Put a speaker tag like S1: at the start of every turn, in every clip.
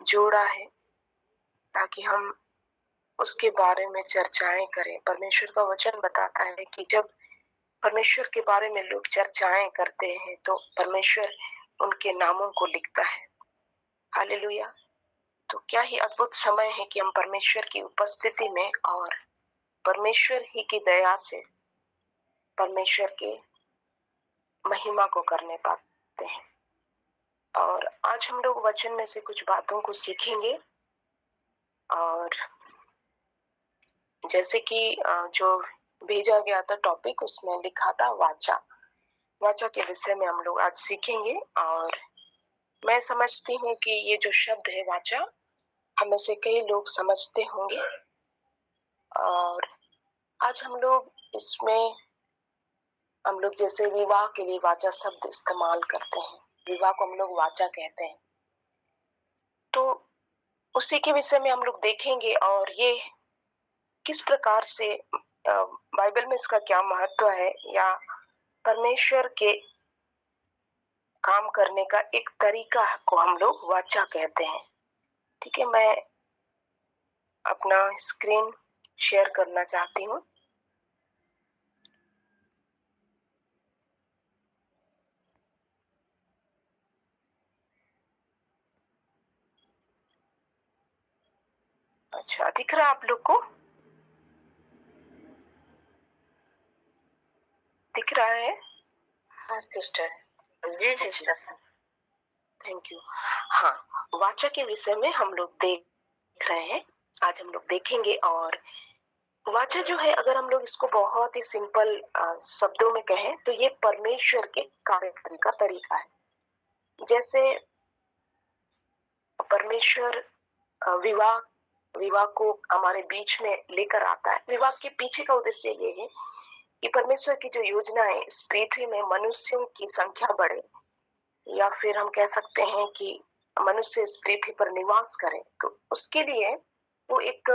S1: जोड़ा है ताकि हम उसके बारे में चर्चाएं करें। परमेश्वर का वचन बताता है कि जब परमेश्वर के बारे में लोग चर्चाएं करते हैं तो परमेश्वर उनके नामों को लिखता है। हालेलुया। तो क्या ही अद्भुत समय है कि हम परमेश्वर की उपस्थिति में और परमेश्वर ही की दया से परमेश्वर के महिमा को करने पाते हैं। और आज हम लोग वचन में से कुछ बातों को सीखेंगे। और जैसे कि जो भेजा गया था टॉपिक, उसमें लिखा था वाचा। वाचा के विषय में हम लोग आज सीखेंगे। और मैं समझती हूँ कि ये जो शब्द है वाचा, हमें से कई लोग समझते होंगे। और आज हम लोग जैसे विवाह के लिए वाचा शब्द इस्तेमाल करते हैं, विवाह को हम लोग वाचा कहते हैं। तो उसी के विषय में हम लोग देखेंगे और ये किस प्रकार से बाइबल में इसका क्या महत्व है, या परमेश्वर के काम करने का एक तरीका को हम लोग वाचा कहते हैं। ठीक है, मैं अपना स्क्रीन शेयर करना चाहती हूँ। अच्छा, दिख रहा है आप लोग को? दिख रहा है? हाँ सिस्टर। जी सिस्टर। Thank you. हाँ, वाचा के विषय में हम लोग देख रहे हैं, आज हम लोग देखेंगे। और वाचा जो है, अगर हम लोग इसको बहुत ही सिंपल शब्दों में कहें तो ये परमेश्वर के कार्य करने का तरीका है। जैसे परमेश्वर विवाह को हमारे बीच में लेकर आता है। विवाह के पीछे का उद्देश्य ये है कि परमेश्वर की जो योजना है, इस पृथ्वी में मनुष्यों की संख्या बढ़े, या फिर हम कह सकते हैं कि मनुष्य इस पृथ्वी पर निवास करे। तो उसके लिए वो एक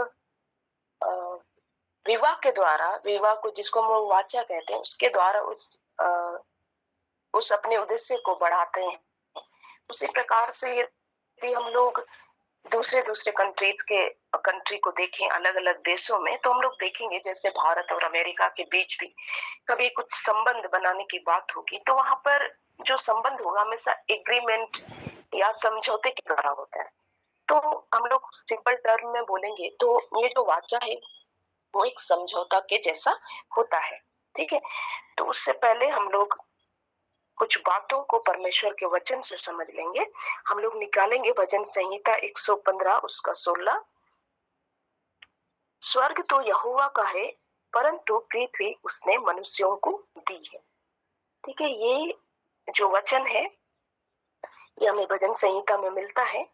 S1: विवाह के द्वारा, विवाह को जिसको हम लोग वाचा कहते हैं, उसके द्वारा उस अपने उद्देश्य को बढ़ाते हैं। उसी प्रकार से यदि हम लोग दूसरे दूसरे कंट्री को देखें, अलग अलग देशों में, तो हम लोग देखेंगे जैसे भारत और अमेरिका के बीच भी कभी कुछ संबंध बनाने की बात होगी तो वहां पर जो संबंध होगा हमेशा एग्रीमेंट या समझौते के द्वारा होता है। तो हम लोग सिंपल टर्म में बोलेंगे तो ये जो वाचा है वो एक समझौता के जैसा होता है। ठीक है, तो उससे पहले हम लोग कुछ बातों को परमेश्वर के वचन से समझ लेंगे। हम लोग निकालेंगे भजन संहिता 115 उसका 16। स्वर्ग तो यहोवा का है, परंतु पृथ्वी उसने मनुष्यों को दी है। ठीक है, ये जो वचन है ये हमें भजन संहिता में मिलता है।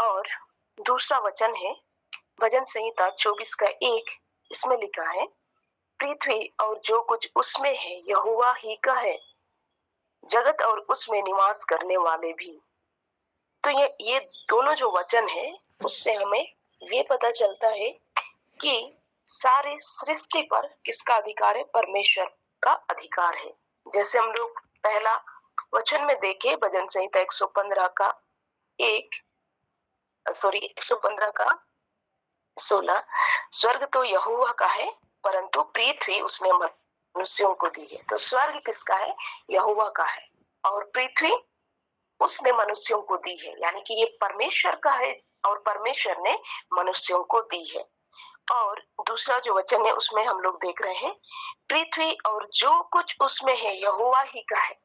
S1: और दूसरा वचन है भजन संहिता 24 का 1। इसमें लिखा है, पृथ्वी और जो कुछ उसमें है यहोवा ही का है, जगत और उसमें निवास करने वाले भी। तो ये दोनों जो वचन है उससे हमें ये पता चलता है कि सारे सृष्टि पर किसका अधिकार है? परमेश्वर का अधिकार है। जैसे हम लोग पहला वचन में देखे भजन संहिता 115 का 115 का 16, स्वर्ग तो यहोवा का है परंतु पृथ्वी उसने मनुष्यों को दी है। तो स्वर्ग किसका है? यहोवा का है, और पृथ्वी उसने मनुष्यों को दी है, यानी कि ये परमेश्वर का है और परमेश्वर ने मनुष्यों को दी है। और दूसरा जो वचन है उसमें हम लोग देख रहे हैं, पृथ्वी और जो कुछ उसमें है यहोवा ही का है।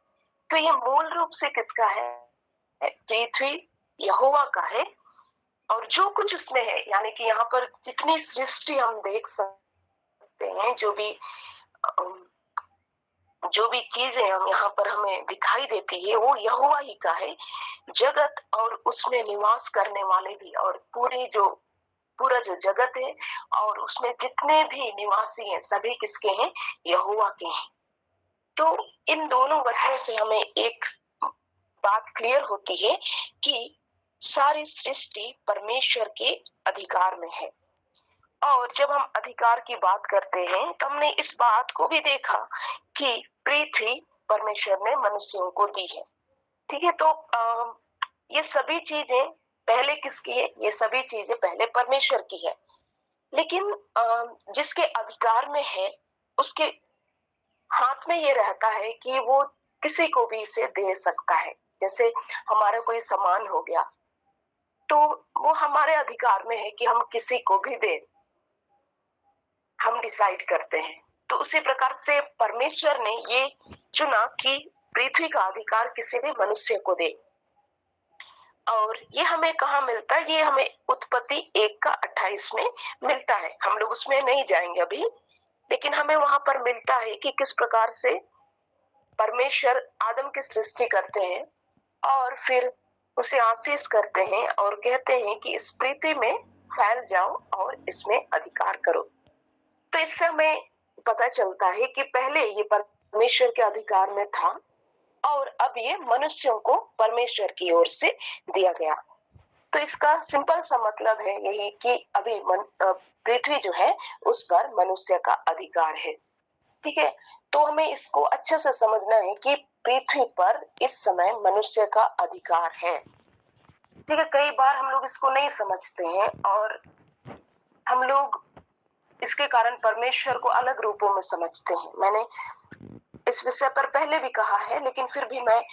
S1: तो ये मूल रूप से किसका है? पृथ्वी यहोवा का है, और जो कुछ उसमें है, यानी कि यहाँ पर जितनी सृष्टि हम देख सकते हैं, जो भी चीजें हम यहाँ पर हमें दिखाई देती है वो यहोवा ही का है। जगत और उसमें निवास करने वाले भी, और पूरा जो जगत है और उसमें जितने भी निवासी हैं सभी किसके हैं? यहोवा के हैं। तो इन दोनों वचनों से हमें एक बात क्लियर होती है कि सारी सृष्टि परमेश्वर के अधिकार में है। और जब हम अधिकार की बात करते हैं तो हमने इस बात को भी देखा कि पृथ्वी परमेश्वर ने मनुष्यों को दी है। ठीक है, तो ये सभी चीजें पहले किसकी है? ये सभी चीजें पहले परमेश्वर की है, लेकिन जिसके अधिकार में है उसके हाथ में ये रहता है कि वो किसी को भी इसे दे सकता है। जैसे हमारा कोई सामान हो गया तो वो हमारे अधिकार में है कि हम किसी को भी दें, हम डिसाइड करते हैं। तो उसी प्रकार से परमेश्वर ने ये चुना कि पृथ्वी का अधिकार किसी भी मनुष्य को दे। और ये हमें कहाँ मिलता है? ये हमें उत्पत्ति 1:28 में मिलता है। हम लोग उसमें नहीं जाएंगे अभी, लेकिन हमें वहां पर मिलता है कि किस प्रकार से परमेश्वर आदम की सृष्टि करते हैं और फिर उसे आशीष करते हैं और कहते हैं कि इस पृथ्वी में फैल जाओ और इसमें अधिकार करो। तो इससे हमें पता चलता है कि पहले ये परमेश्वर के अधिकार में था और अब ये मनुष्यों को परमेश्वर की ओर से दिया गया। तो इसका सिंपल सा मतलब है यही कि अभी पृथ्वी जो है उस पर मनुष्य का अधिकार है। ठीक है, तो हमें इसको अच्छे से समझना है कि पृथ्वी पर इस समय मनुष्य का अधिकार है। ठीक है, कई बार हम लोग इसको नहीं समझते हैं और हम लोग इसके कारण परमेश्वर को अलग रूपों में समझते हैं। मैंने इस विषय पर पहले भी कहा है, लेकिन फिर भी मैं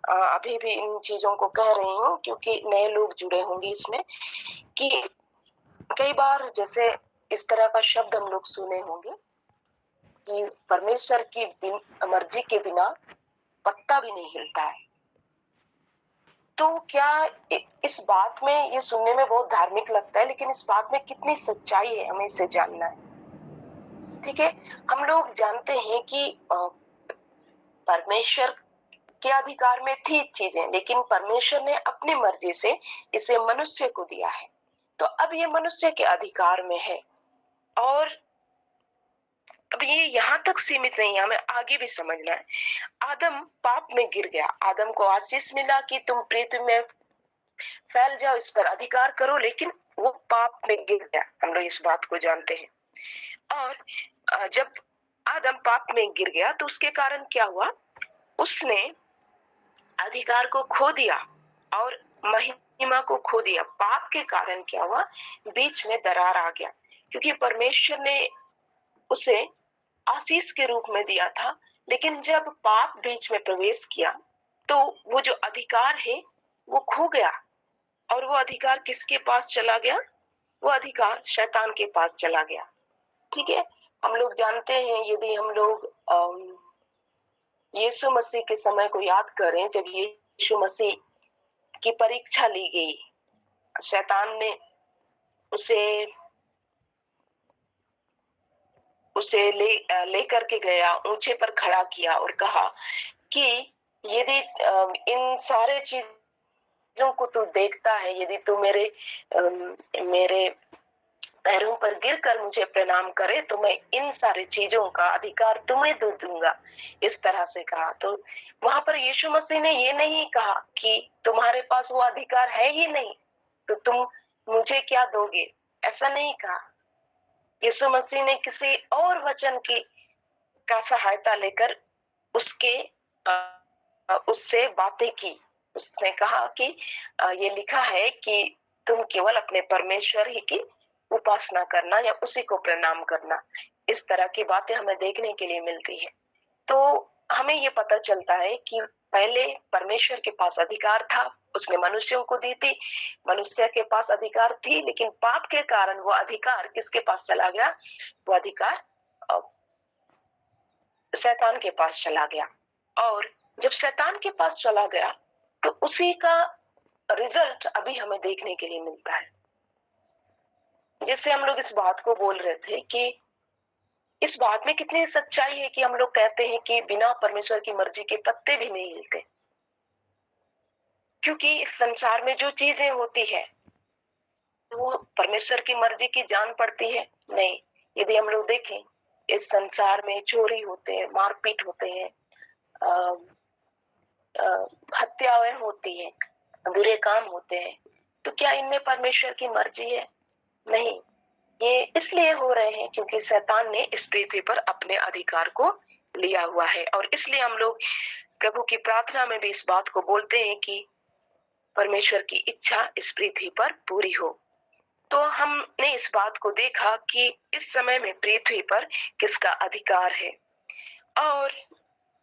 S1: अभी भी इन चीजों को कह रही हूँ क्योंकि नए लोग जुड़े होंगे इसमें, कि कई बार जैसे इस तरह का शब्द हम लोग सुने होंगे कि परमेश्वर की मर्जी के बिना पत्ता भी नहीं हिलता है। तो क्या इस बात में, ये सुनने में बहुत धार्मिक लगता है, लेकिन इस बात में कितनी सच्चाई है हमें इसे जानना है। ठीक है, हम लोग जानते हैं कि परमेश्वर के अधिकार में थी चीजें, लेकिन परमेश्वर ने अपनी मर्जी से इसे मनुष्य को दिया है। तो अब ये मनुष्य के अधिकार में है और अब ये यहाँ तक सीमित नहीं है, हमें आगे भी समझना है। आदम पाप में गिर गया, आदम को आशीष मिला कि तुम पृथ्वी में फैल जाओ, इस पर अधिकार करो, लेकिन वो पाप में गिर गया। हम लोग इस बात को जानते हैं। और जब आदम पाप में गिर गया तो उसके कारण क्या हुआ? उसने अधिकार को खो दिया और महिमा को खो दिया। पाप के कारण क्या हुआ? बीच में दरार आ गया, क्योंकि परमेश्वर ने उसे आशीष के रूप में दिया था, लेकिन जब पाप बीच में प्रवेश किया तो वो जो अधिकार है वो खो गया। और वो अधिकार किसके पास चला गया? वो अधिकार शैतान के पास चला गया। ठीक है, हम लोग जानते हैं, यदि हम लोग यीशु मसीह के समय को याद करें, जब यीशु मसीह की परीक्षा ली गई, शैतान ने उसे ले करके गया, ऊंचे पर खड़ा किया और कहा कि यदि इन सारे चीजों को तू देखता है, यदि तू मेरे पैरों पर गिरकर मुझे प्रणाम करे तो मैं इन सारी चीजों का अधिकार तुम्हें दे दूंगा, इस तरह से कहा। तो वहां पर यीशु मसीह ने ये नहीं कहा कि तुम्हारे पास वो अधिकार है ही नहीं तो तुम मुझे क्या दोगे, ऐसा नहीं कहा। यीशु मसीह ने किसी और वचन की का सहायता लेकर उससे बातें की। उसने कहा कि ये लिखा है कि तुम केवल अपने परमेश्वर ही की उपासना करना या उसी को प्रणाम करना। इस तरह की बातें हमें देखने के लिए मिलती है। तो हमें ये पता चलता है कि पहले परमेश्वर के पास अधिकार था, उसने मनुष्यों को दी थी, मनुष्य के पास अधिकार थी, लेकिन पाप के कारण वो अधिकार किसके पास चला गया? वो अधिकार शैतान के पास चला गया। और जब शैतान के पास चला गया तो उसी का रिजल्ट अभी हमें देखने के लिए मिलता है। जैसे हम लोग इस बात को बोल रहे थे कि इस बात में कितनी सच्चाई है कि हम लोग कहते हैं कि बिना परमेश्वर की मर्जी के पत्ते भी नहीं हिलते, क्योंकि इस संसार में जो चीजें होती है वो परमेश्वर की मर्जी की जान पड़ती है नहीं। यदि हम लोग देखें, इस संसार में चोरी होते हैं, मारपीट होते हैं, हत्याएं होती हैं, बुरे काम होते हैं, तो क्या इनमें परमेश्वर की मर्जी है? नहीं। ये इसलिए हो रहे हैं क्योंकि शैतान ने इस पृथ्वी पर अपने अधिकार को लिया हुआ है। और इसलिए हम लोग प्रभु की प्रार्थना में भी इस बात को बोलते हैं कि परमेश्वर की इच्छा इस पृथ्वी पर पूरी हो। तो हमने इस बात को देखा कि इस समय में पृथ्वी पर किसका अधिकार है। और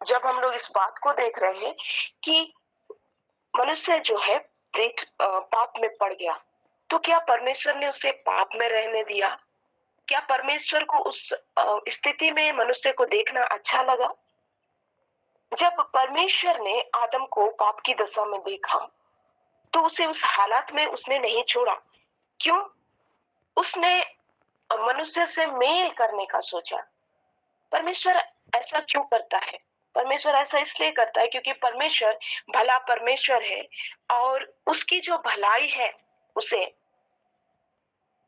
S1: जब हम लोग इस बात को देख रहे हैं कि मनुष्य जो है पाप में पड़ गया, तो क्या परमेश्वर ने उसे पाप में रहने दिया? क्या परमेश्वर को उस स्थिति में मनुष्य को देखना अच्छा लगा? जब परमेश्वर ने आदम को पाप की दशा में देखा, तो उसे उस हालात में उसने नहीं छोड़ा। क्यों? उसने मनुष्य से मेल करने का सोचा। परमेश्वर ऐसा क्यों करता है? परमेश्वर ऐसा इसलिए करता है क्योंकि परमेश्वर भला परमेश्वर है और उसकी जो भलाई है उसे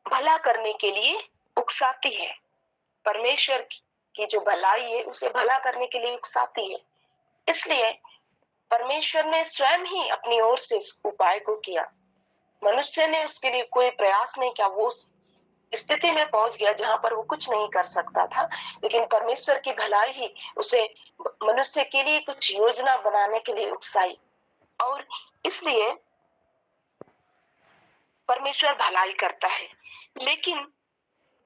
S1: भला करने के लिए उकसाती है। परमेश्वर की जो भलाई है उसे भला करने के लिए उकसाती है। इसलिए परमेश्वर ने स्वयं ही अपनी ओर से इस उपाय को किया। मनुष्य ने उसके लिए कोई प्रयास नहीं किया। वो उस स्थिति में पहुंच गया जहां पर वो कुछ नहीं कर सकता था, लेकिन परमेश्वर की भलाई ही उसे मनुष्य के लिए कुछ योजना बनाने के लिए उकसाई। और इसलिए परमेश्वर भलाई करता है। लेकिन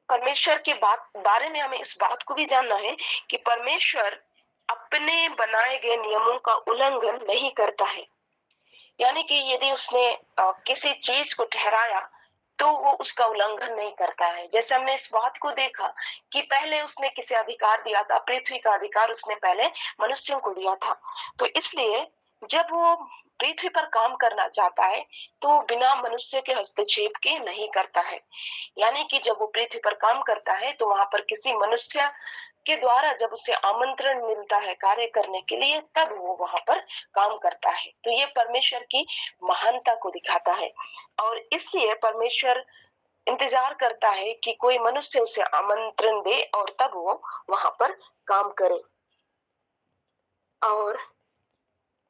S1: परमेश्वर के बारे में हमें इस बात को भी जानना है कि परमेश्वर अपने बनाए गए नियमों का उल्लंघन नहीं करता है। यानी कि यदि उसने किसी चीज को ठहराया तो वो उसका उल्लंघन नहीं करता है। जैसे हमने इस बात को देखा कि पहले उसने किसे अधिकार दिया था, पृथ्वी का अधिकार उसने पहले मनुष्यों को दिया था। तो इसलिए जब वो पृथ्वी पर काम करना चाहता है तो बिना मनुष्य के हस्तक्षेप के नहीं करता है। यानी कि जब वो पृथ्वी पर काम करता है तो वहां पर किसी मनुष्य के द्वारा जब उसे आमंत्रण मिलता है कार्य करने के लिए, तब वो वहां पर काम करता है। तो ये परमेश्वर की महानता को दिखाता है। और इसलिए परमेश्वर इंतजार करता है कि कोई मनुष्य उसे आमंत्रण दे और तब वो वहां पर काम करे। और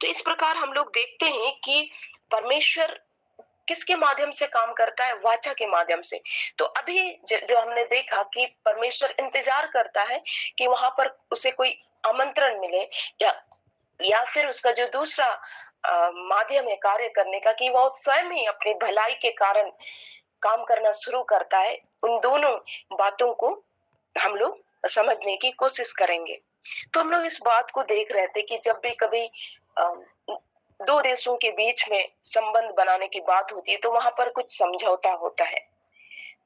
S1: तो इस प्रकार हम लोग देखते हैं कि परमेश्वर किसके माध्यम से काम करता है? वाचा के माध्यम से। तो अभी जो हमने देखा कि परमेश्वर इंतजार करता है कि वहां पर उसे कोई आमंत्रण मिले, या फिर उसका जो दूसरा माध्यम है कार्य करने का, कि वो स्वयं ही अपनी भलाई के कारण काम करना शुरू करता है। उन दोनों बातों को हम लोग समझने की कोशिश करेंगे। तो हम लोग इस बात को देख रहे थे कि जब भी कभी दो देशों के बीच में संबंध बनाने की बात होती है तो वहां पर कुछ समझौता होता है।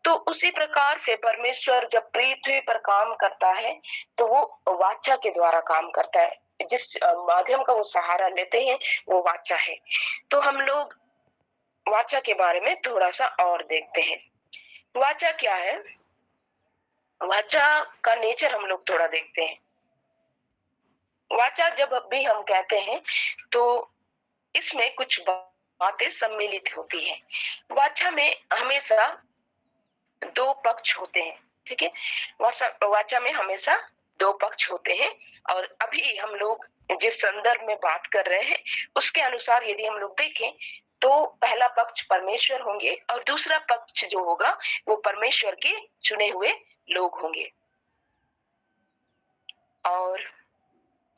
S1: तो उसी प्रकार से परमेश्वर जब पृथ्वी पर काम करता है तो वो वाचा के द्वारा काम करता है। जिस माध्यम का वो सहारा लेते हैं वो वाचा है। तो हम लोग वाचा के बारे में थोड़ा सा और देखते हैं। वाचा क्या है? वाचा का नेचर हम लोग थोड़ा देखते हैं। वाचा जब भी हम कहते हैं तो इसमें कुछ बातें सम्मिलित होती हैं। वाचा में हमेशा दो पक्ष होते हैं, ठीक है। वाचा में हमेशा दो पक्ष होते हैं। और अभी हम लोग जिस संदर्भ में बात कर रहे हैं उसके अनुसार यदि हम लोग देखें तो पहला पक्ष परमेश्वर होंगे और दूसरा पक्ष जो होगा वो परमेश्वर के चुने हुए लोग होंगे। और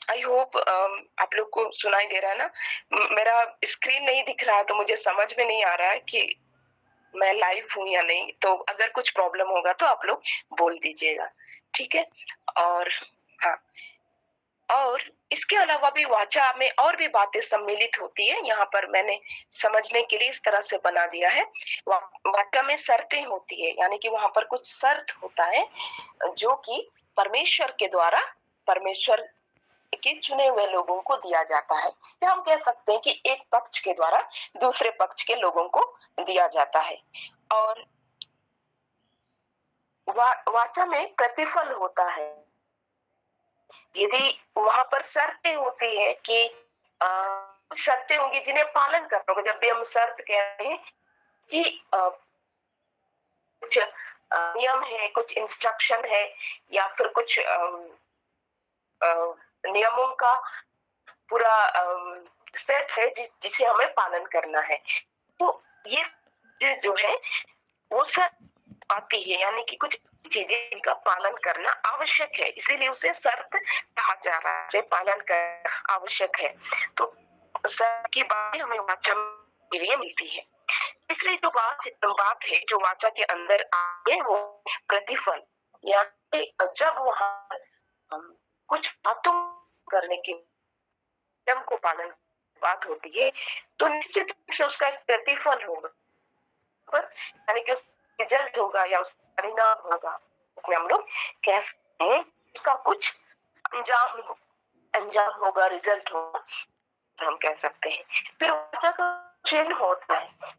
S1: आई होप आप लोग को सुनाई दे रहा है ना? मेरा स्क्रीन नहीं दिख रहा तो मुझे समझ में नहीं आ रहा है कि मैं लाइव हूं या नहीं। तो अगर कुछ प्रॉब्लम होगा तो आप लोग बोल दीजिएगा, ठीक है। और हाँ, और इसके अलावा भी वाचा में और भी बातें सम्मिलित होती है। यहाँ पर मैंने समझने के लिए इस तरह से बना दिया है। वाचा में शर्तें होती है, यानी कि वहां पर कुछ शर्त होता है जो कि परमेश्वर के द्वारा परमेश्वर के चुने हुए लोगों को दिया जाता है। या हम कह सकते हैं कि एक पक्ष के द्वारा दूसरे पक्ष के लोगों को दिया जाता है। और वाचा में प्रतिफल होता है। यदि वहां पर शर्तें होती है कि शर्तें होंगी जिन्हें पालन करना होगा। जब भी हम शर्त कहते हैं कि कुछ नियम है, कुछ इंस्ट्रक्शन है, या फिर कुछ नियमों का पूरा सेट है जिसे हमें पालन करना है। तो ये जो है वो शर्त आती है, यानी कि कुछ चीजें इनका पालन करना आवश्यक है, इसीलिए उसे शर्त कहा जा रहा है। पालन करना आवश्यक है। तो शर्त की बातें हमें वाचा के लिए मिलती है। तीसरी जो बात है जो वाचा के अंदर आती है वो प्रतिफल, या जब वहाँ कुछ बातों करने की नियम को पालन बात होती है तो निश्चित रूप से उसका एक प्रतिफल होगा, पर यानी कि उसका रिजल्ट होगा या उसका परिणाम होगा, उसमें हम लोग कह सकते हैं उसका कुछ अंजाम अंजाम होगा, रिजल्ट होगा, हम कह सकते हैं। फिर वाचा का चिन्ह होता है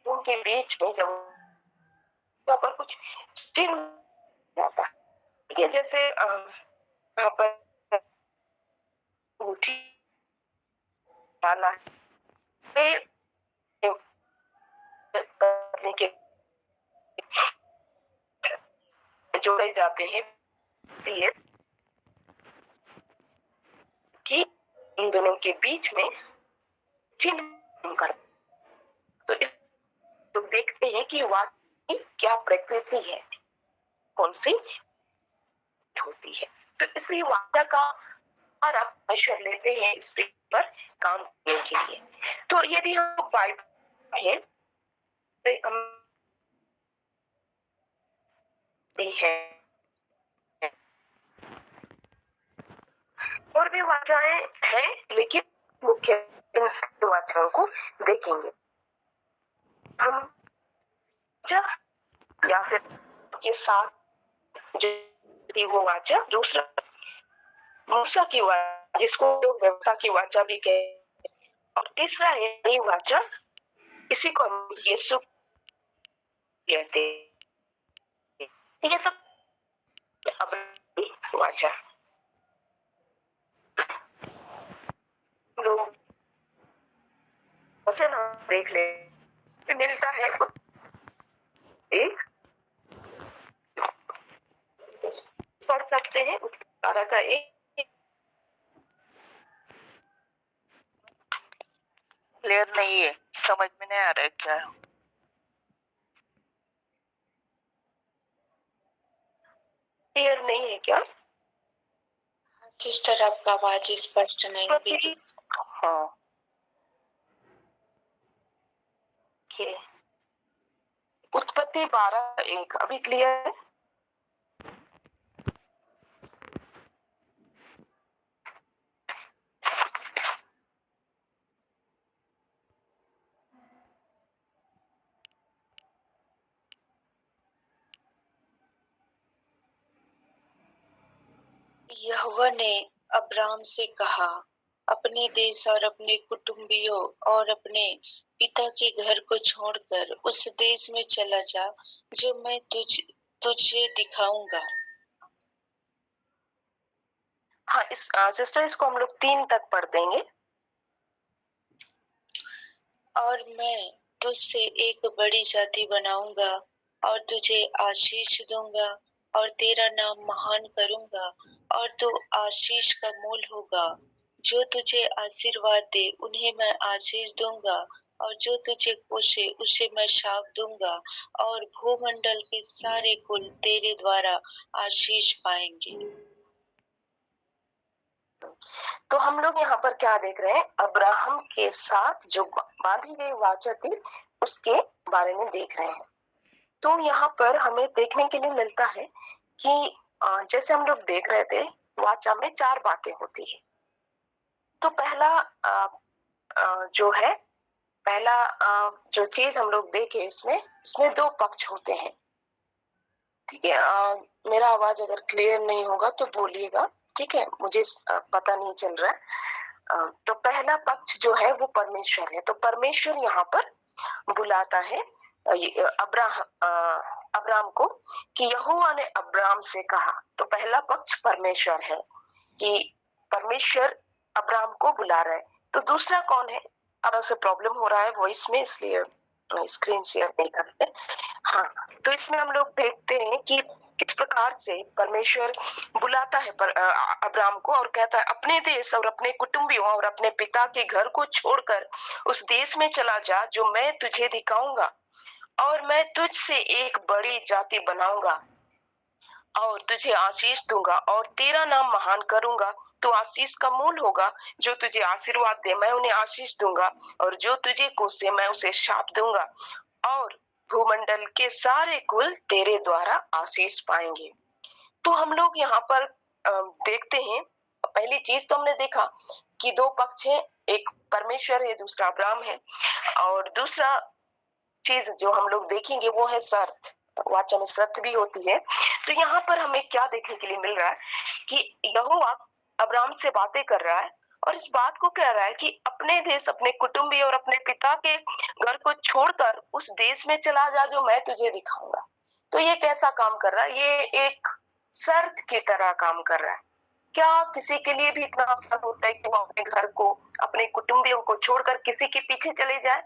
S1: उनके बीच में, जब यहाँ पर कुछ चिन्ह होता है, ठीक है, जैसे यहाँ पर अंगूठी डाला है करने के जोड़े जाते हैं कि इन दोनों के बीच में चिन्ह कर, तो इस तो देखते हैं कि वाक्य की क्या प्रकृति है, कौन सी होती है। तो इसलिए वाक्य का आप मेजर लेते हैं इस पर काम करने के लिए। तो यदि हम बाइबल है है और भी वाचाएं हैं, लेकिन मुख्य वाचाओं को देखेंगे हम या फिर के साथ जो वो वाचा, दूसरा मूसा की वाचा जिसको व्यवस्था की वाचा भी कहते, और तीसरा है वाचा, इसी को हम यीशु कहते हैं। ये सब वाचा लोग वचन हम देख ले मिलता है एक पढ़ सकते हैं उत्तर का एक
S2: क्लियर नहीं है, समझ में नहीं आ रहा है क्या है।
S1: क्लियर नहीं है क्या
S3: सिस्टर? आपका आवाज स्पष्ट नहीं।
S2: हाँ,
S1: उत्पत्ति 12:1 अभी क्लियर है?
S3: यहोवा ने अब्राम से कहा, अपने देश और अपने कुटुंबियों और अपने पिता के घर को छोड़कर उस देश में चला जा जो मैं तुझे दिखाऊंगा।
S1: हाँ, सिस्टर इसको हम लोग 3 तक पढ़ देंगे।
S3: और मैं तुझसे एक बड़ी जाति बनाऊंगा और तुझे आशीष दूंगा और तेरा नाम महान करूंगा और तू आशीष का मूल होगा। जो तुझे आशीर्वाद दे उन्हें मैं आशीष दूंगा और जो तुझे पोषे उसे मैं शाप दूंगा और भूमंडल के सारे कुल तेरे द्वारा आशीष पाएंगे।
S1: तो हम लोग यहाँ पर क्या देख रहे हैं, अब्राहम के साथ जो बांधी गई वाचा थी उसके बारे में देख रहे हैं। तो यहाँ पर हमें देखने के लिए मिलता है कि जैसे हम लोग देख रहे थे वाचा में 4 बातें होती है। तो पहला जो चीज हम लोग देखे इसमें 2 पक्ष होते हैं। ठीक है, मेरा आवाज अगर क्लियर नहीं होगा तो बोलिएगा, ठीक है, मुझे पता नहीं चल रहा है। तो पहला पक्ष जो है वो परमेश्वर है। तो परमेश्वर यहाँ पर बुलाता है अब्राम को कि यहोवा ने अब्राम से कहा। तो पहला पक्ष परमेश्वर है कि परमेश्वर अब्राम को बुला रहा है। तो दूसरा कौन है? अब उसे प्रॉब्लम हो रहा है वॉइस में, इसलिए स्क्रीन शेयर नहीं करते। हाँ, तो इसमें हम लोग देखते हैं कि किस प्रकार से परमेश्वर बुलाता है अब्राम को और कहता है अपने देश और अपने कुटुंबियों और अपने पिता के घर को छोड़कर उस देश में चला जा जो मैं तुझे दिखाऊंगा और मैं तुझसे एक बड़ी जाति बनाऊंगा और तुझे आशीष दूंगा और तेरा नाम महान करूंगा। तू आशीष का मूल होगा। जो तुझे आशीर्वाद दे मैं उन्हें आशीष दूंगा, और जो तुझे कोसे मैं उसे शाप दूंगा। और भूमंडल के सारे कुल तेरे द्वारा आशीष पाएंगे। तो हम लोग यहाँ पर देखते हैं, पहली चीज तो हमने देखा कि दो पक्ष हैं, एक परमेश्वर है, दूसरा अब्राहम है। और दूसरा चीज जो हम लोग देखेंगे वो है शर्त। वाचा में शर्त भी होती है। तो यहाँ पर हमें क्या देखने के लिए मिल रहा है कि यहोवा अब्राहम से बातें कर रहा है और इस बात को कह रहा है कि अपने देश, अपने कुटुंबी और अपने पिता के घर को छोड़कर उस देश में चला जा जो मैं तुझे दिखाऊंगा। तो ये कैसा काम कर रहा है? ये एक शर्त की तरह काम कर रहा है। क्या किसी के लिए भी इतना आसान होता है कि वो अपने घर को, अपने कुटुंबियों को छोड़कर किसी के पीछे चले जाए?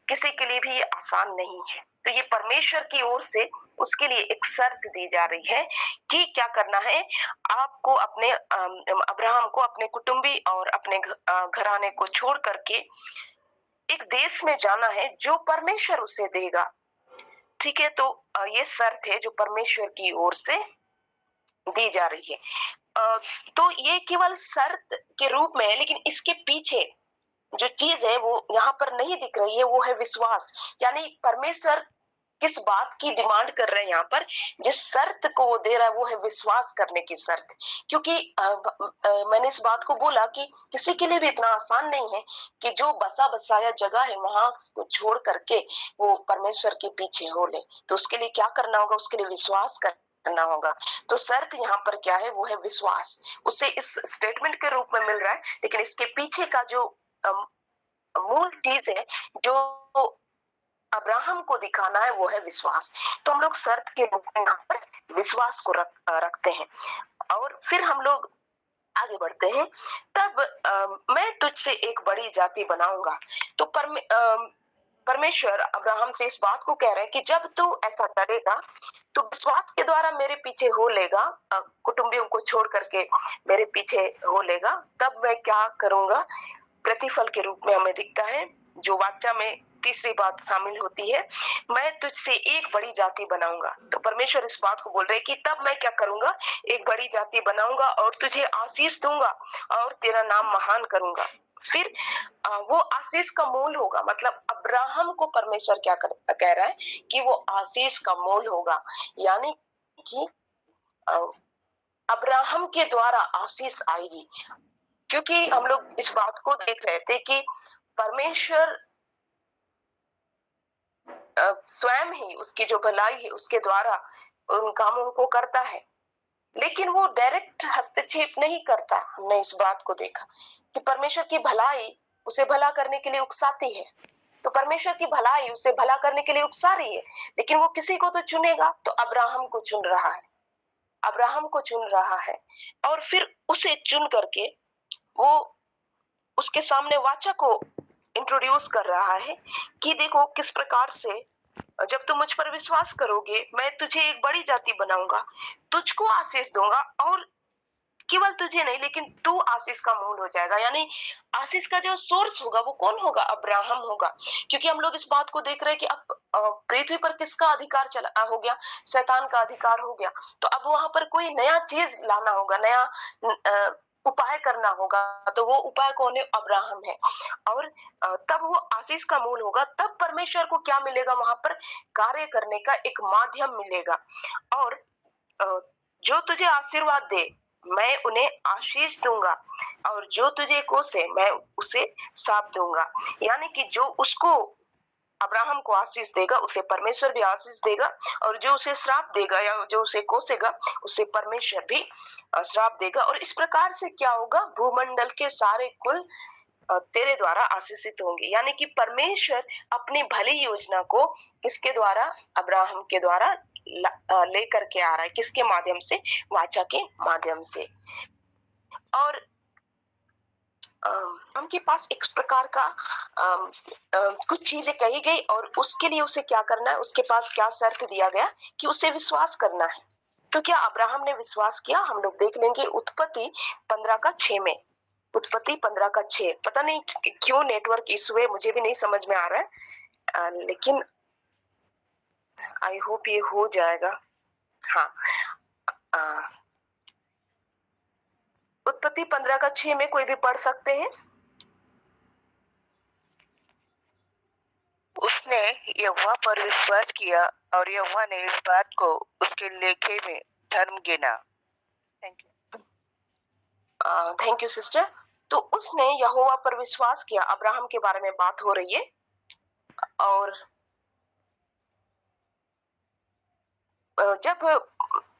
S1: किसी के लिए भी ये आसान नहीं है। तो ये परमेश्वर की ओर से उसके लिए एक शर्त दी जा रही है कि क्या करना है, आपको अपने अब्राहम को अपने कुटुंबी और अपने घराने को छोड़ करके एक देश में जाना है जो परमेश्वर उसे देगा। ठीक है, तो ये शर्त है जो परमेश्वर की ओर से दी जा रही है। तो ये केवल शर्त के रूप में है, लेकिन इसके पीछे जो चीज है वो यहाँ पर नहीं दिख रही है, वो है विश्वास। यानी परमेश्वर किस बात की डिमांड कर रहे हैं यहाँ पर, जिस शर्त को वो दे रहा है वो है विश्वास करने की शर्त। क्योंकि मैंने इस बात को बोला कि किसी के लिए भी इतना आसान नहीं है कि जो बसा बसाया जगह है वहां को छोड़ करके वो परमेश्वर के पीछे हो ले। तो उसके लिए क्या करना होगा? उसके लिए विश्वास करना होगा। तो शर्त यहाँ पर क्या है? वो है विश्वास। उसे इस स्टेटमेंट के रूप में मिल रहा है, लेकिन इसके पीछे का जो मूल चीज है जो अब्राहम को दिखाना है वो है विश्वास। तो हम लोग शर्त के रूप में यहाँ पर विश्वास को रखते हैं। और फिर हम लोग आगे बढ़ते हैं। तब मैं तुझसे एक बड़ी जाति बनाऊंगा। तो परमेश्वर अब्राहम से इस बात को कह रहे हैं कि जब तू ऐसा करेगा तो विश्वास के द्वारा मेरे पीछे हो लेगा, कुटुंबियों को छोड़ करके मेरे पीछे हो लेगा, तब मैं क्या करूंगा? प्रतिफल के रूप में हमें दिखता है जो वाचा में तीसरी बात शामिल होती है, मैं तुझसे एक बड़ी जाति बनाऊंगा। तो परमेश्वर इस बात को बोल रहे हैं कि तब मैं क्या करूंगा? एक बड़ी जाति बनाऊंगा और तुझे आशीष दूंगा और तेरा नाम महान करूंगा। फिर वो आशीष का मूल होगा। मतलब अब्राहम को परमेश्वर क्या कह रहा है कि वो आशीष का मूल होगा। यानी कि अब्राहम के द्वारा आशीष आएगी। क्योंकि हम लोग इस बात को देख रहे थे कि परमेश्वर स्वयं ही उसकी जो भलाई है उसके द्वारा उन कामों को करता है, लेकिन वो डायरेक्ट हस्तक्षेप नहीं करता। हमने इस बात को देखा कि परमेश्वर की भलाई उसे भला करने के लिए उकसाती है। तो परमेश्वर की भलाई उसे भला करने के लिए उकसा रही है, लेकिन वो किसी को तो चुनेगा। तो अब्राहम को चुन रहा है, अब्राहम को चुन रहा है। और फिर उसे चुन करके वो उसके सामने वाचा को इंट्रोड्यूस कर रहा है कि देखो किस प्रकार से जब तुम मुझ पर विश्वास करोगे मैं तुझे एक बड़ी जाति बनाऊंगा, तुझको आशीष दूंगा, और केवल तुझे नहीं लेकिन तू आशीष का मूल हो जाएगा। यानी आशीष का जो सोर्स होगा वो कौन होगा? अब्राहम होगा। क्योंकि हम लोग इस बात को देख रहे हैं कि अब पृथ्वी पर किसका अधिकार चला हो गया? शैतान का अधिकार हो गया। तो अब वहां पर कोई नया चीज लाना होगा, नया उपाय करना होगा। तो वो उपाय कौन है? अब्राहम है। और तब वो आशीष का मूल होगा। तब परमेश्वर को क्या मिलेगा? वहां पर कार्य करने का एक माध्यम मिलेगा। और जो तुझे आशीर्वाद दे मैं उन्हें आशीष दूंगा, और जो तुझे कोसे मैं उसे शाप दूंगा। यानी कि जो उसको अब्राहम को आशीष देगा उसे परमेश्वर भी आशीष देगा, और जो उसे श्राप देगा या जो उसे कोसेगा उसे परमेश्वर भी श्राप देगा। और इस प्रकार से क्या होगा? भूमंडल के सारे कुल तेरे द्वारा आशीषित होंगे। यानी कि परमेश्वर अपनी भली योजना को किसके द्वारा? अब्राहम के द्वारा लेकर के आ रहा है। किसके माध्यम से? वाचा के माध्यम से। और उनके पास एक प्रकार का कुछ चीजें कही गई और उसके लिए उसे क्या करना है? उसके पास क्या शर्त दिया गया कि उसे विश्वास करना है। तो क्या अब्राहम ने विश्वास किया? हम लोग देख लेंगे उत्पत्ति 15:6 में। उत्पत्ति 15:6। पता नहीं क्यों नेटवर्क इशू है, मुझे भी नहीं समझ में आ रहा है, लेकिन आई होप ये हो जाएगा। हाँ, उत्पत्ति 15 का 6 में कोई भी पढ़ सकते हैं।
S2: उसने यहोवा पर विश्वास किया और यहोवा ने इस बात को उसके लेखे में धर्म गिना। Thank you.
S1: Thank you sister. तो उसने यहोवा पर विश्वास किया, अब्राहम के बारे में बात हो रही है। और जब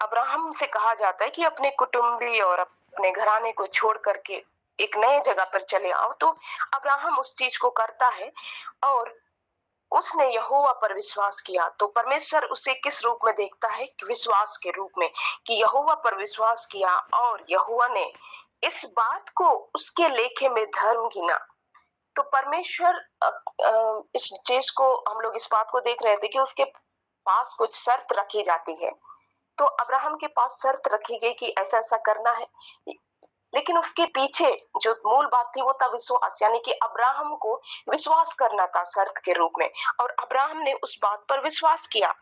S1: अब्राहम से कहा जाता है कि अपने कुटुंबी और अपने घराने को छोड़ करके एक नए जगह पर चले आओ, तो अब्राहम उस चीज को करता है और उसने यहोवा पर विश्वास किया। तो परमेश्वर उसे किस रूप में देखता है? विश्वास के रूप में, कि यहोवा पर विश्वास किया और यहोवा ने इस बात को उसके लेखे में धर्म गिना। तो परमेश्वर इस चीज को, हम लोग इस बात को देख रहे थे कि उसके पास कुछ शर्त रखी जाती है। तो अब्राहम के पास शर्त रखी गई कि ऐसा ऐसा करना है, लेकिन उसके पीछे जो मूल बात थी वो था विश्वास, यानी कि अब्राहम को विश्वास करना था शर्त के रूप में। और अब्राहम ने उस बात पर विश्वास किया,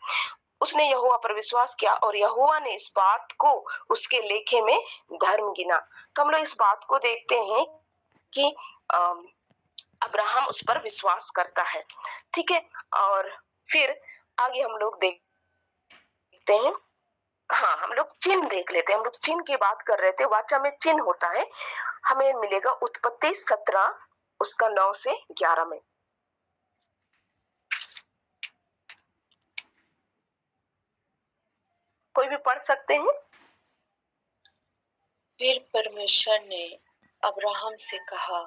S1: उसने यहोवा पर विश्वास किया और यहोवा ने इस बात को उसके लेखे में धर्म गिना। तो हम लोग इस बात को देखते हैं कि अब्राहम उस पर विश्वास करता है। ठीक है, और फिर आगे हम लोग देखते हैं। हाँ, हम लोग चिन्ह देख लेते हैं। हम लोग चिन्ह की बात कर रहे थे, वाचा में चिन्ह होता है। हमें मिलेगा उत्पत्ति 17 उसका 9 से 11 में। कोई भी पढ़ सकते हैं।
S3: फिर परमेश्वर ने अब्राहम से कहा,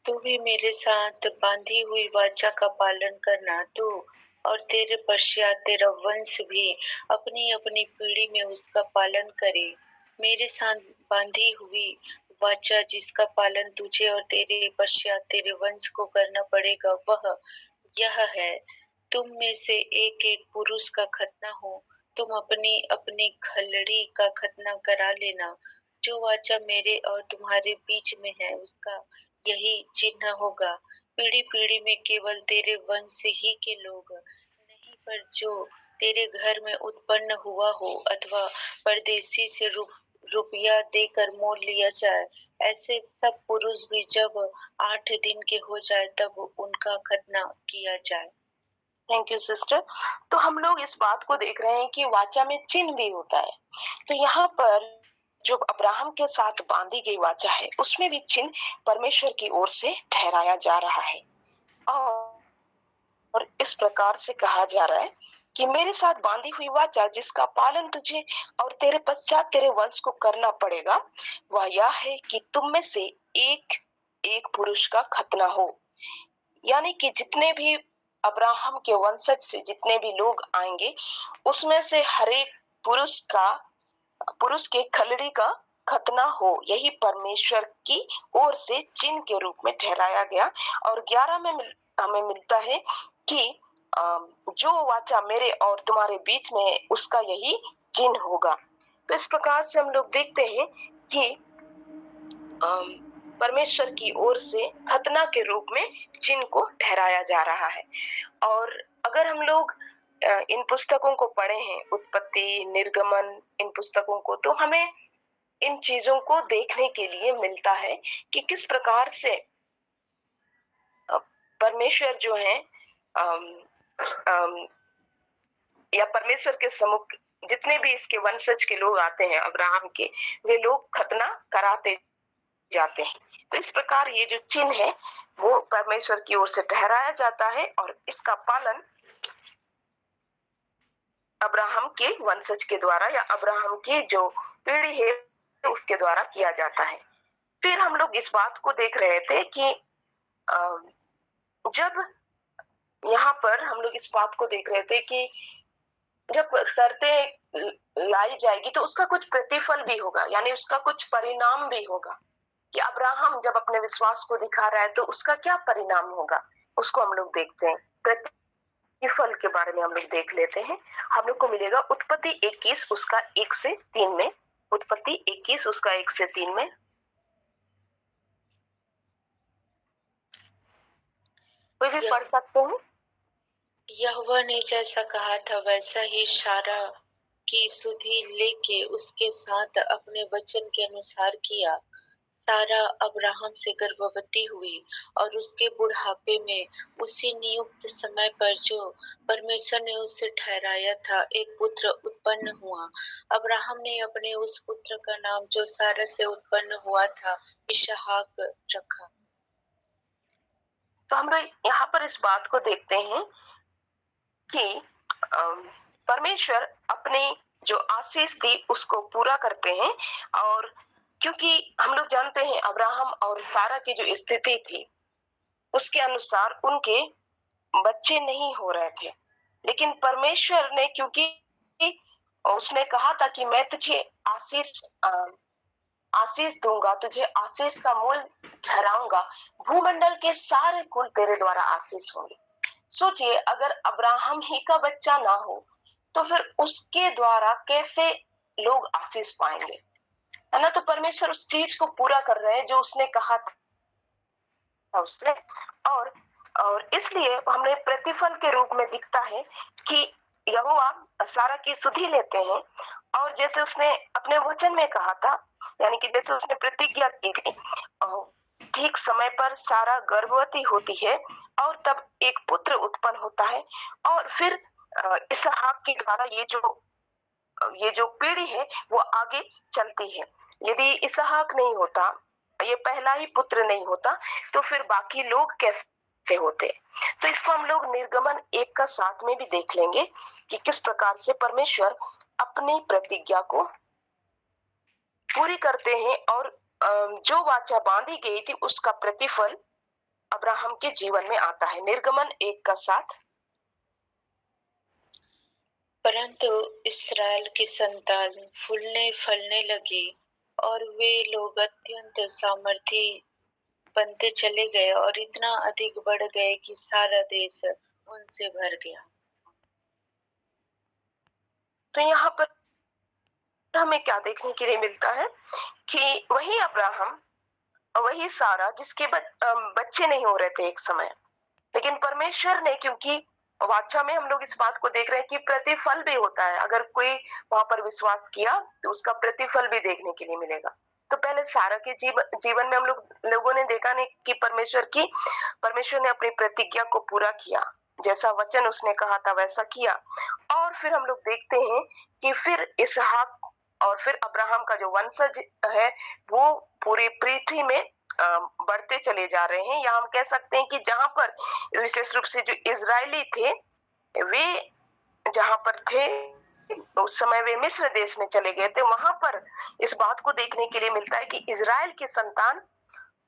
S3: तू भी मेरे साथ बांधी हुई वाचा का पालन करना, तू और तेरे पश्चात तेरा वंश भी अपनी अपनी पीढ़ी में उसका पालन करे। मेरे साथ बांधी हुई वाचा जिसका पालन तुझे और तेरे पश्चात तेरे वंश को करना पड़ेगा, वह यह है, तुम में से एक एक पुरुष का खतना हो। तुम अपनी अपनी खलड़ी का खतना करा लेना। जो वाचा मेरे और तुम्हारे बीच में है, उसका यही चिन्ह होगा। पीढ़ी पीढ़ी में केवल तेरे वंश ही के लोग नहीं, पर जो तेरे घर में उत्पन्न हुआ हो अथवा परदेशी से रुपया देकर मोल लिया जाए, ऐसे सब पुरुष भी जब 8 दिन के हो जाए तब उनका खतना किया जाए।
S1: Thank you sister. तो हम लोग इस बात को देख रहे हैं कि वाचा में चिन्ह भी होता है। तो यहाँ पर जो अब्राहम के साथ बांधी गई वाचा है, उसमें भी चिन्ह परमेश्वर की ओर से ठहराया जा रहा है। और इस प्रकार से कहा जा रहा है कि मेरे साथ बांधी हुई वाचा जिसका पालन तुझे और तेरे पश्चात तेरे वंश को करना पड़ेगा, वह यह है कि तुम में से एक एक पुरुष का खतना हो। यानी कि जितने भी अब्राहम के वंशज से जितने भी लोग आएंगे, उसमें से हर एक पुरुष के खलड़ी का खतना हो। यही परमेश्वर की ओर से चिन्ह के रूप में ठहराया गया। और 11 में हमें मिलता है कि जो वाचा मेरे और तुम्हारे बीच में, उसका यही चिन्ह होगा। तो इस प्रकार से हम लोग देखते हैं कि परमेश्वर की ओर से खतना के रूप में चिन्ह को ठहराया जा रहा है। और अगर हम लोग इन पुस्तकों को पढ़े हैं, उत्पत्ति, निर्गमन, इन पुस्तकों को, तो हमें इन चीजों को देखने के लिए मिलता है कि किस प्रकार से परमेश्वर जो है या परमेश्वर के सम्मुख जितने भी इसके वंशज के लोग आते हैं अब्राहम के, वे लोग खतना कराते जाते हैं। तो इस प्रकार ये जो चिन्ह है वो परमेश्वर की ओर से ठहराया जाता है और इसका पालन अब्राहम के वंशज के द्वारा या अब्राहम की जो पीढ़ी है उसके द्वारा किया जाता है। फिर हम लोग इस बात को देख रहे थे कि जब यहाँ पर हम लोग इस बात को देख रहे थे कि जब शर्तें लाई जाएगी तो उसका कुछ प्रतिफल भी होगा, यानी उसका कुछ परिणाम भी होगा कि अब्राहम जब अपने विश्वास को दिखा रहा है तो उसका क्या परिणाम होगा, उसको हम लोग देखते हैं। प्रतिफल के बारे में हम लोग देख लेते हैं। हम लोग को मिलेगा उत्पत्ति 21 उसका 1 से 3 में। उत्पत्ति 21 उसका 1 से 3 में कोई भी पढ़ सकते हैं।
S3: यहोवा ने जैसा कहा था वैसा ही सारा की सुधि लेके उसके साथ अपने वचन के अनुसार किया। सारा अब्राहम से गर्भवती हुई और उसके बुढ़ापे में उसी नियुक्त समय पर जो परमेश्वर ने उसे ठहराया था एक पुत्र उत्पन्न हुआ। अब्राहम ने अपने उस पुत्र का नाम जो सारा से उत्पन्न हुआ था इसहाक रखा।
S1: तो हम लोग यहाँ पर इस बात को देखते हैं कि परमेश्वर अपने जो आशीष दी उसको पूरा करते हैं। और क्योंकि हम लोग जानते हैं अब्राहम और सारा की जो स्थिति थी उसके अनुसार उनके बच्चे नहीं हो रहे थे, लेकिन परमेश्वर ने, क्योंकि उसने कहा था कि मैं तुझे आशीष दूंगा, तुझे आशीष का मूल ठहराऊंगा, भूमंडल के सारे कुल तेरे द्वारा आशीष होंगे। सोचिए, अगर अब्राहम ही का बच्चा ना हो तो फिर उसके द्वारा कैसे लोग आशीष पाएंगे, है ना। तो परमेश्वर उस चीज को पूरा कर रहे हैं जो उसने कहा था उससे। और इसलिए हमें प्रतिफल के रूप में दिखता है कि यहोवा सारा की सुधि लेते हैं, और जैसे उसने अपने वचन में कहा था, यानी कि जैसे उसने प्रतिज्ञा की थी, ठीक समय पर सारा गर्भवती होती है और तब एक पुत्र उत्पन्न होता है। और फिर इसहाक के द्वारा ये जो पीढ़ी है वो आगे चलती है। यदि इसहाक नहीं होता, ये पहला ही पुत्र नहीं होता, तो फिर बाकी लोग कैसे होते। तो इसको हम लोग निर्गमन 1 का 7 में भी देख लेंगे कि किस प्रकार से परमेश्वर अपनी प्रतिज्ञा को पूरी करते हैं, और जो वाचा बांधी गई थी उसका प्रतिफल अब्राहम के जीवन में आता है। निर्गमन 1 का 7।
S3: परंतु इस्राएल की संतान फूलने फलने लगी और वे लोग अत्यंत सामर्थी बनते चले गए और इतना अधिक बढ़ गए कि सारा देश उनसे भर गया।
S1: तो यहाँ पर हमें क्या देखने के लिए मिलता है कि वही अब्राहम, वही सारा जिसके बच्चे नहीं हो रहे थे एक समय, लेकिन परमेश्वर ने, क्योंकि वाचा में हम लोग इस बात को देख रहे हैं कि प्रतिफल भी होता है। अगर कोई वहां पर विश्वास किया तो उसका प्रतिफल भी देखने के लिए मिलेगा। तो पहले सारा के जीवन में हम लोगों ने देखा नहीं कि परमेश्वर ने अपनी प्रतिज्ञा को पूरा किया, जैसा वचन उसने कहा था वैसा किया। और फिर हम लोग देखते हैं कि फिर इसहाक और फिर अब्राहम का जो वंशज है वो पूरी पृथ्वी में बढ़ते चले जा रहे हैं। या हम कह सकते हैं कि जहां पर विशेष रूप से जो इजरायली थे वे जहां पर थे उस समय वे मिस्र देश में चले गए थे, वहां पर इस बात को देखने के लिए मिलता है कि इजराइल की संतान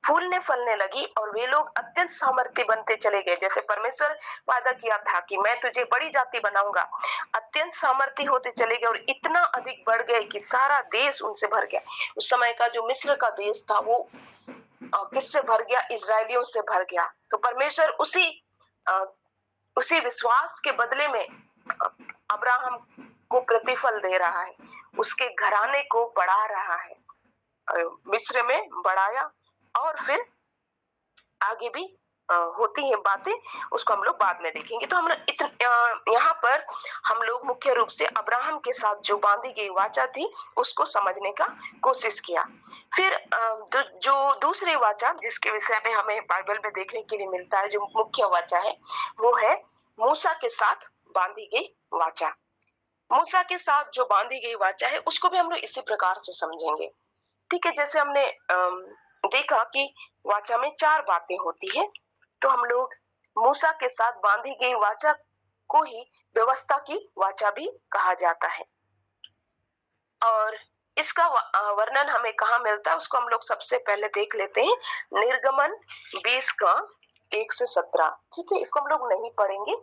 S1: फूलने फलने लगी और वे लोग अत्यंत सामर्थ्य बनते चले गए। जैसे परमेश्वर वादा किया था कि मैं तुझे बड़ी जाति बनाऊंगा, अत्यंत सामर्थ्य होते चले गए और इतना अधिक बढ़ गए कि सारा देश उनसे भर गया। उस समय का जो मिस्र का देश था वो किससे भर गया? इजरायलियों से भर गया। तो परमेश्वर उसी विश्वास के बदले में अब्राहम को प्रतिफल दे रहा है, उसके घराने को बढ़ा रहा है। मिस्र में बढ़ाया और फिर आगे भी होती हैं बातें, उसको हम लोग बाद में देखेंगे। तो हम यहाँ पर हम लोग मुख्य रूप से अब्राहम के साथ जो बांधी गई वाचा थी उसको समझने का कोशिश किया। फिर जो दूसरी वाचा जिसके विषय में हमें बाइबल में देखने के लिए मिलता है, जो मुख्य वाचा है वो है मूसा के साथ बांधी गई वाचा। मूसा के साथ जो बांधी गई वाचा है उसको भी हम लोग इसी प्रकार से समझेंगे। ठीक है, जैसे हमने देखा कि वाचा में 4 बातें होती है, तो हम लोग मूसा के साथ बांधी गई वाचा को ही व्यवस्था की वाचा भी कहा जाता है। और इसका वर्णन हमें कहाँ मिलता है उसको हम लोग सबसे पहले देख लेते हैं। निर्गमन 20 का 1 से 17। ठीक है, इसको हम लोग नहीं पढ़ेंगे।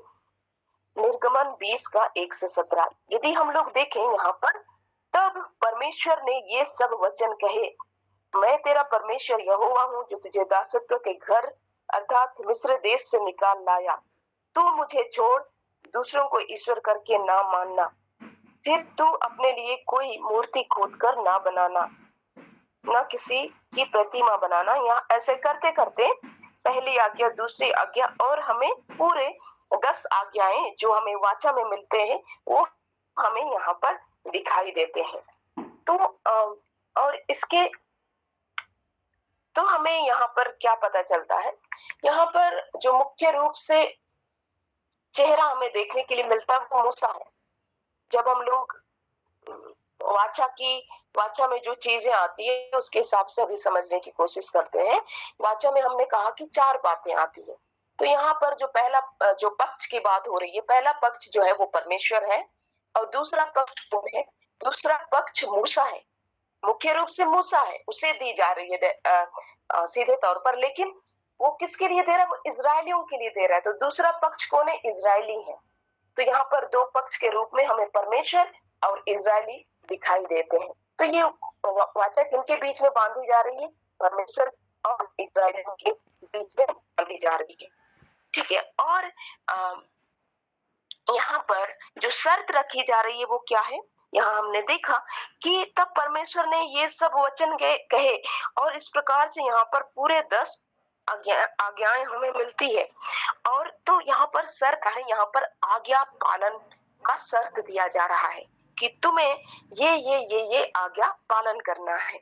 S1: निर्गमन 20 का 1 से 17 यदि हम लोग देखें यहाँ पर, तब परमेश्वर ने ये सब वचन कहे, मैं तेरा परमेश्वर यहोवा हूँ जो तुझे दासत्व के घर अर्थात मिस्र देश से निकाल लाया। तू मुझे छोड़ दूसरों को ईश्वर करके ना मानना, फिर तू अपने लिए कोई मूर्ति खोद कर ना बनाना, ना किसी की प्रतिमा बनाना। यहाँ ऐसे करते करते पहली आज्ञा, दूसरी आज्ञा और हमें पूरे 10 आज्ञाएं जो हमें वाचा में मिलते हैं वो हमें यहाँ पर दिखाई देते हैं। तो और इसके तो हमें यहाँ पर क्या पता चलता है, यहाँ पर जो मुख्य रूप से चेहरा हमें देखने के लिए मिलता है वो मूसा है। जब हम लोग वाचा में जो चीजें आती है उसके हिसाब से अभी समझने की कोशिश करते हैं। वाचा में हमने कहा कि 4 बातें आती है। तो यहाँ पर जो पहला जो पक्ष की बात हो रही है, पहला पक्ष जो है वो परमेश्वर है और दूसरा पक्ष कौन है? दूसरा पक्ष मूसा है। मुख्य रूप से मूसा है, उसे दी जा रही है सीधे तौर पर, लेकिन वो किसके लिए दे रहा है? वो इजरायलियों के लिए दे रहा है। तो दूसरा पक्ष कौन है? इजरायली है। तो यहाँ पर 2 पक्ष के रूप में हमें परमेश्वर और इजरायली दिखाई देते हैं। तो ये वाचा किनके बीच में बांधी जा रही है? परमेश्वर और इजरायलियों के बीच में बांधी जा रही है। ठीक है। और यहाँ पर जो शर्त रखी जा रही है वो क्या है? यहाँ हमने देखा कि तब परमेश्वर ने ये सब वचन कहे और इस प्रकार से यहाँ पर पूरे 10 आज्ञाएं हमें मिलती है। और तो यहाँ पर शर्त है, यहाँ पर आज्ञा पालन का शर्त दिया जा रहा है कि तुम्हें ये आज्ञा पालन करना है।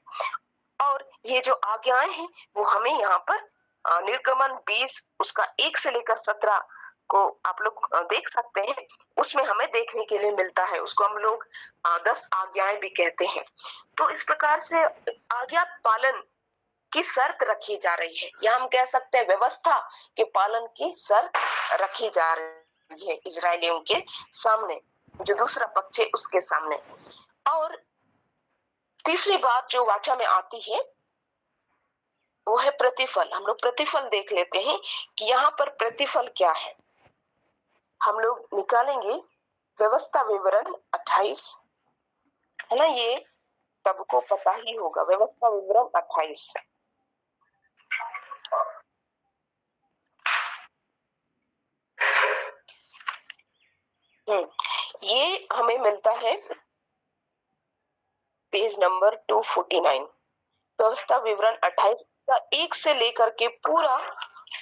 S1: और ये जो आज्ञाएं हैं वो हमें यहाँ पर निर्गमन 20 उसका 1 से लेकर 17 को आप लोग देख सकते हैं। उसमें हमें देखने के लिए मिलता है, उसको हम लोग 10 आज्ञाएं भी कहते हैं। तो इस प्रकार से आज्ञा पालन की शर्त रखी जा रही है, या हम कह सकते हैं व्यवस्था के पालन की शर्त रखी जा रही है इजरायलियों के सामने, जो दूसरा पक्ष है उसके सामने। और तीसरी बात जो वाचा में आती है वो है प्रतिफल। हम लोग प्रतिफल देख लेते हैं कि यहाँ पर प्रतिफल क्या है। हम लोग निकालेंगे व्यवस्था विवरण 28, है ना, ये सबको पता ही होगा। व्यवस्था विवरण 28 ये हमें मिलता है पेज नंबर 249। व्यवस्था विवरण 28 का 1 से लेकर के पूरा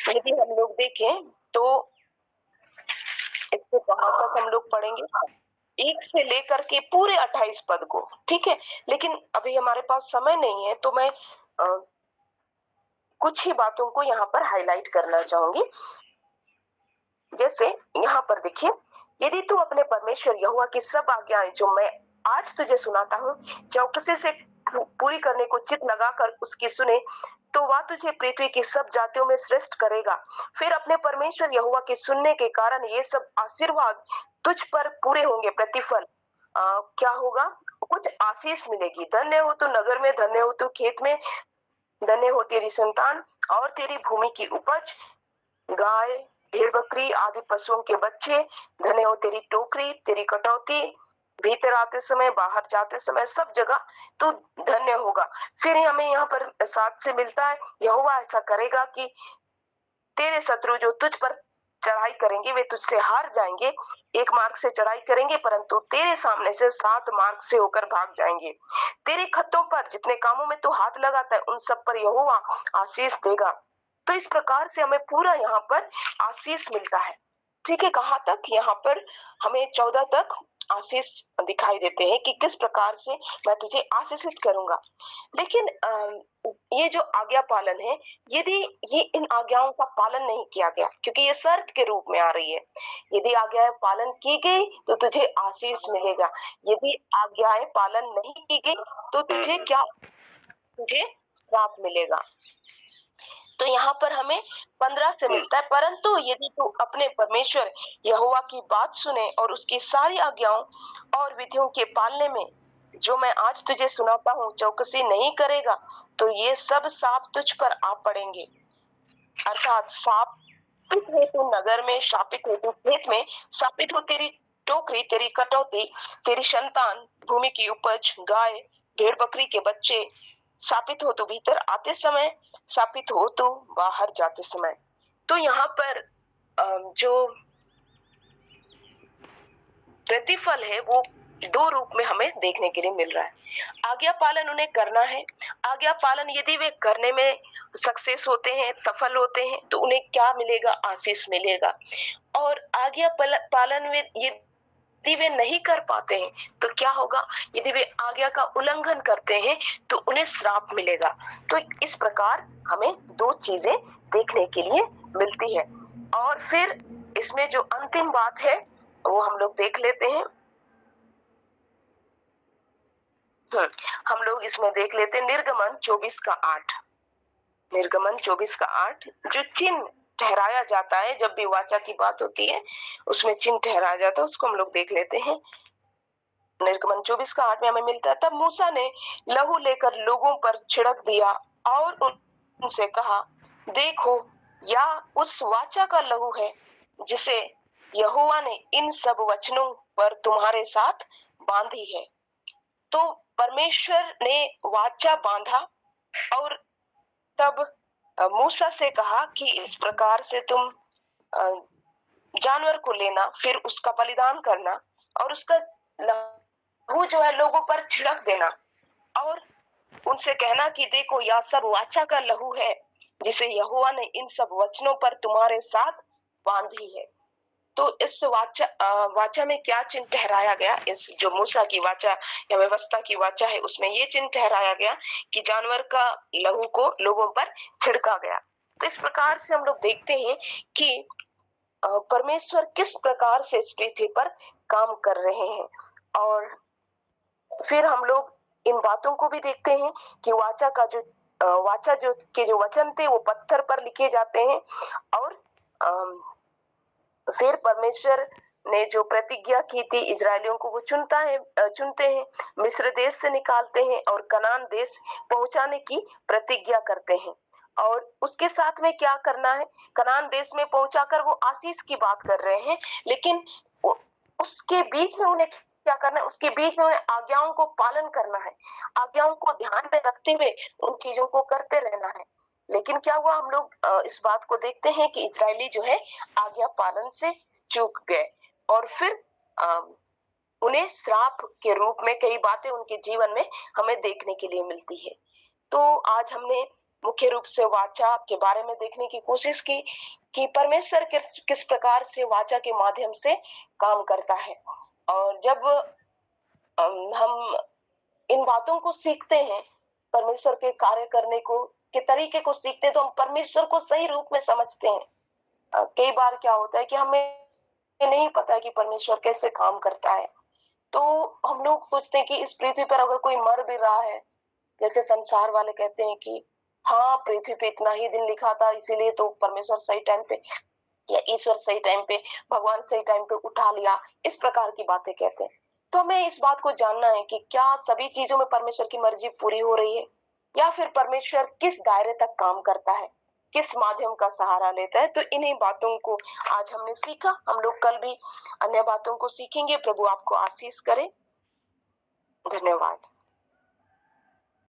S1: यदि हम लोग देखें तो इसको कहाँ तक हम लोग पढ़ेंगे? 1 से लेकर के पूरे 28 पद को। ठीक है, लेकिन अभी हमारे पास समय नहीं है तो मैं कुछ ही बातों को यहाँ पर हाईलाइट करना चाहूंगी। जैसे यहाँ पर देखिए, यदि तू अपने परमेश्वर यहोवा की सब आज्ञाएं जो मैं आज तुझे सुनाता हूँ चौकसी से पूरी करने को चित लगाकर उसकी सुने, तो वह तुझे पृथ्वी की सब जातियों में श्रेष्ठ करेगा। फिर अपने परमेश्वर यहोवा के सुनने के कारण ये सब आशीर्वाद तुझ पर पूरे होंगे। प्रतिफल क्या होगा? कुछ आशीष मिलेगी। धन्य हो तू नगर में, धन्य हो तू खेत में, धन्य हो तेरी संतान और तेरी भूमि की उपज, गाय भेड़ बकरी आदि पशुओं के बच्चे। धन्य हो तेरी टोकरी, तेरी कटौती, भीतर आते समय बाहर जाते समय सब जगह तो धन्य होगा। फिर हमें यहाँ पर 7 से मिलता है, यहोवा ऐसा करेगा कि तेरे शत्रु जो तुझ पर चढ़ाई करेंगे वे तुझसे हार जाएंगे। 1 मार्ग से चढ़ाई करेंगे परंतु तेरे सामने से 7 मार्ग से होकर भाग जाएंगे। तेरे खत्तों पर जितने कामों में तू हाथ लगाता है उन सब पर यहोवा आशीष देगा। तो इस प्रकार से हमें पूरा यहाँ पर आशीष मिलता है। ठीक है, कहाँ तक? यहाँ पर हमें 14 तक आशीष दिखाई देते हैं कि किस प्रकार से मैं तुझे आशीषित करूंगा। लेकिन ये जो आज्ञा पालन है, यदि ये इन आज्ञाओं का पालन नहीं किया गया, क्योंकि ये शर्त के रूप में आ रही है, यदि आज्ञाएं पालन की गई तो तुझे आशीष मिलेगा, यदि आज्ञाएं पालन नहीं की गई तो तुझे क्या? तुझे श्राप मिलेगा। तो यहाँ पर हमें 15 से मिलता है, परंतु यदि तू अपने परमेश्वर यहोवा की बात सुने और उसकी सारी आज्ञाओं और विधियों के पालने में जो मैं आज तुझे सुनाता हूँ चौकसी नहीं करेगा तो ये सब शाप तुझ पर आ पड़ेंगे। अर्थात शापित हो तू नगर में, शापित हो तू खेत में, शापित हो तेरी टोकरी, तेरी कटौती, तेरी संतान, भूमि की उपज, गाय भेड़ बकरी के बच्चे। शापित हो तू भीतर आते समय, शापित हो तू बाहर जाते समय। तो यहाँ पर जो प्रतिफल है वो 2 रूप में हमें देखने के लिए मिल रहा है। आज्ञा पालन उन्हें करना है। आज्ञा पालन यदि वे करने में सक्सेस होते हैं, सफल होते हैं, तो उन्हें क्या मिलेगा? आशीष मिलेगा। और आज्ञा पालन में यदि वे नहीं कर पाते हैं तो क्या होगा? यदि वे आज्ञा का उल्लंघन करते हैं तो उन्हें श्राप मिलेगा। तो इस प्रकार हमें दो चीजें देखने के लिए मिलती है। और फिर इसमें जो अंतिम बात है वो हम लोग देख लेते हैं। हम लोग इसमें देख लेते हैं निर्गमन 24:8। निर्गमन 24:8 जो चिन्ह ठहराया जाता है जब भी वाचा की बात होती है उसमें चिन्ह ठहराया जाता है, उसको हम लोग देख लेते हैं। निर्गमन 24:8 में हमें मिलता है, तब मूसा ने लहू लेकर लोगों पर छिड़क दिया और उनसे कहा, देखो या उस वाचा का लहू है जिसे यहोवा ने इन सब वचनों पर तुम्हारे साथ बांधी है। तो परमेश्वर ने वाचा बांधा और तब मूसा से कहा कि इस प्रकार से तुम जानवर को लेना, फिर उसका बलिदान करना और उसका लहू जो है लोगों पर छिड़क देना और उनसे कहना कि देखो यह सब वाचा का लहू है जिसे यहोवा ने इन सब वचनों पर तुम्हारे साथ बांधी है। तो इस वाचा में क्या चिन्ह ठहराया गया? इस जो मूसा की वाचा या व्यवस्था की वाचा है उसमें ये चिन्ह ठहराया गया कि जानवर का लहू को लोगों पर छिड़का गया। तो इस प्रकार से हम लोग देखते हैं कि परमेश्वर किस प्रकार से इस पृथ्वी पर काम कर रहे हैं। और फिर हम लोग इन बातों को भी देखते हैं कि वाचा जो वचन थे वो पत्थर पर लिखे जाते हैं और फिर परमेश्वर ने जो प्रतिज्ञा की थी इजरायलियों को वो चुनते हैं, मिस्र देश से निकालते हैं और कनान देश पहुंचाने की प्रतिज्ञा करते हैं। और उसके साथ में क्या करना है? कनान देश में पहुंचाकर वो आशीष की बात कर रहे हैं, लेकिन उसके बीच में उन्हें क्या करना है? उसके बीच में उन्हें आज्ञाओं को पालन करना है, आज्ञाओं को ध्यान में रखते हुए उन चीजों को करते रहना है। लेकिन क्या हुआ? हम लोग इस बात को देखते हैं कि इजरायली जो है आज्ञा पालन से चूक गए और फिर उन्हें श्राप के रूप में कई बातें उनके जीवन में हमें देखने के लिए मिलती है। तो आज हमने मुख्य रूप से वाचा के बारे में देखने की कोशिश की कि परमेश्वर किस प्रकार से वाचा के माध्यम से काम करता है। और जब हम इन बातों को सीखते हैं, परमेश्वर के कार्य करने के तरीके को सीखते हैं, तो हम परमेश्वर को सही रूप में समझते हैं। कई बार क्या होता है कि हमें नहीं पता है कि परमेश्वर कैसे काम करता है, तो हम लोग सोचते हैं कि इस पृथ्वी पर अगर कोई मर भी रहा है, जैसे संसार वाले कहते हैं कि हाँ पृथ्वी पे इतना ही दिन लिखा था इसीलिए तो परमेश्वर सही टाइम पे या ईश्वर सही टाइम पे, भगवान सही टाइम पे उठा लिया, इस प्रकार की बातें कहते हैं। तो हमें इस बात को जानना है कि क्या सभी चीजों में परमेश्वर की मर्जी पूरी हो रही है या फिर परमेश्वर किस दायरे तक काम करता है, किस माध्यम का सहारा लेता है। तो इन्हीं बातों को आज हमने सीखा। हम लोग कल भी अन्य बातों को सीखेंगे। प्रभु आपको आशीष करे। धन्यवाद।